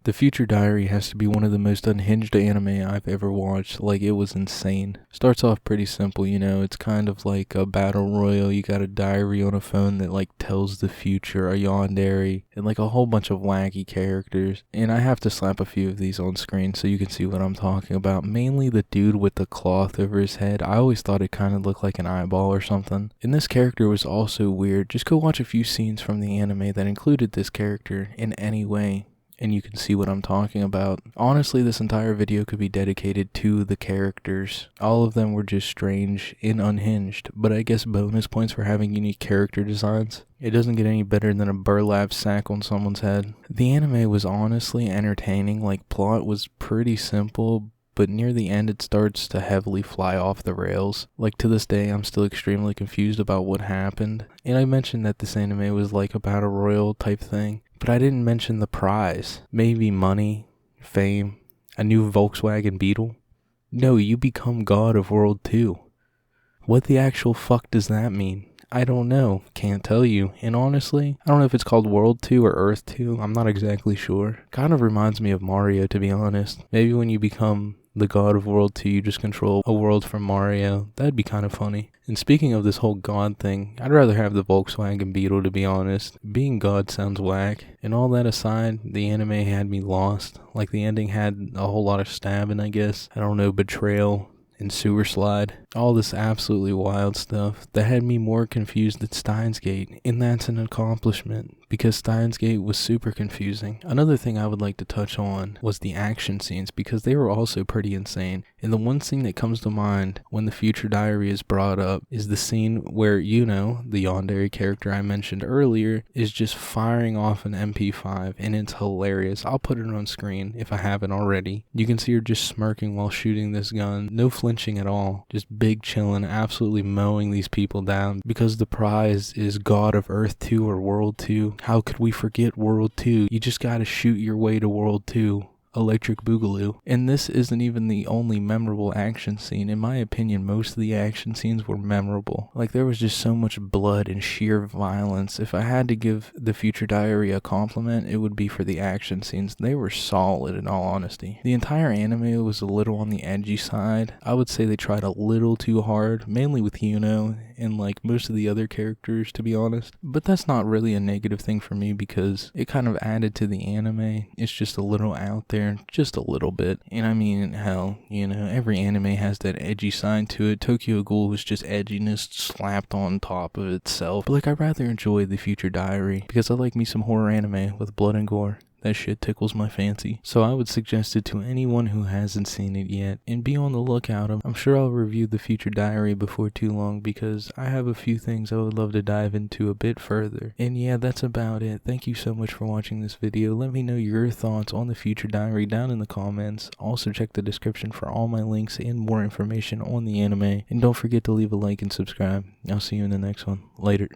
The Future Diary has to be one of the most unhinged anime I've ever watched. Like, it was insane. Starts off pretty simple, it's kind of like a battle royal. You got a diary on a phone that like tells the future, a yandere, and like a whole bunch of wacky characters. And I have to slap a few of these on screen so you can see what I'm talking about. Mainly the dude with the cloth over his head. I always thought it kind of looked like an eyeball or something. And this character was also weird. Just go watch a few scenes from the anime that included this character in any way, and you can see what I'm talking about. Honestly, this entire video could be dedicated to the characters. All of them were just strange and unhinged, but I guess bonus points for having unique character designs. It doesn't get any better than a burlap sack on someone's head. The anime was honestly entertaining, like plot was pretty simple, but near the end it starts to heavily fly off the rails. Like to this day, I'm still extremely confused about what happened. And I mentioned that this anime was like a battle royal type thing, but I didn't mention the prize. Maybe money, fame, a new Volkswagen Beetle? No, you become God of World 2. What the actual fuck does that mean? I don't know. Can't tell you. And honestly, I don't know if it's called World 2 or Earth 2. I'm not exactly sure. Kind of reminds me of Mario, to be honest. Maybe when you become the God of World 2, you just control a world from Mario. That'd be kind of funny. And speaking of this whole God thing, I'd rather have the Volkswagen Beetle, to be honest. Being God sounds whack. And all that aside, the anime had me lost. Like, the ending had a whole lot of stabbing, I guess. I don't know, betrayal and sewer slide. All this absolutely wild stuff that had me more confused than Steins Gate. And that's an accomplishment, because Steins Gate was super confusing. Another thing I would like to touch on was the action scenes, because they were also pretty insane. And the one scene that comes to mind when the Future Diary is brought up is the scene where, the yandere character I mentioned earlier, is just firing off an MP5, and it's hilarious. I'll put it on screen if I haven't already. You can see her just smirking while shooting this gun. No flinching at all. Just big chillin', absolutely mowing these people down, because the prize is God of Earth 2 or World 2. How could we forget World 2? You just gotta shoot your way to World 2. Electric Boogaloo. And this isn't even the only memorable action scene. In my opinion, most of the action scenes were memorable. Like, there was just so much blood and sheer violence. If I had to give the Future Diary a compliment, it would be for the action scenes. They were solid, in all honesty. The entire anime was a little on the edgy side. I would say they tried a little too hard, mainly with Yuno and like most of the other characters, to be honest. But that's not really a negative thing for me, because it kind of added to the anime. It's just a little out there, just a little bit. And I mean, hell, every anime has that edgy side to it. Tokyo Ghoul was just edginess slapped on top of itself. But like, I rather enjoy the Future Diary, because I like me some horror anime with blood and gore. That shit tickles my fancy. So I would suggest it to anyone who hasn't seen it yet, and be on the lookout. I'm sure I'll review the Future Diary before too long, because I have a few things I would love to dive into a bit further. And yeah, that's about it. Thank you so much for watching this video. Let me know your thoughts on the Future Diary down in the comments. Also check the description for all my links and more information on the anime. And don't forget to leave a like and subscribe. I'll see you in the next one. Later.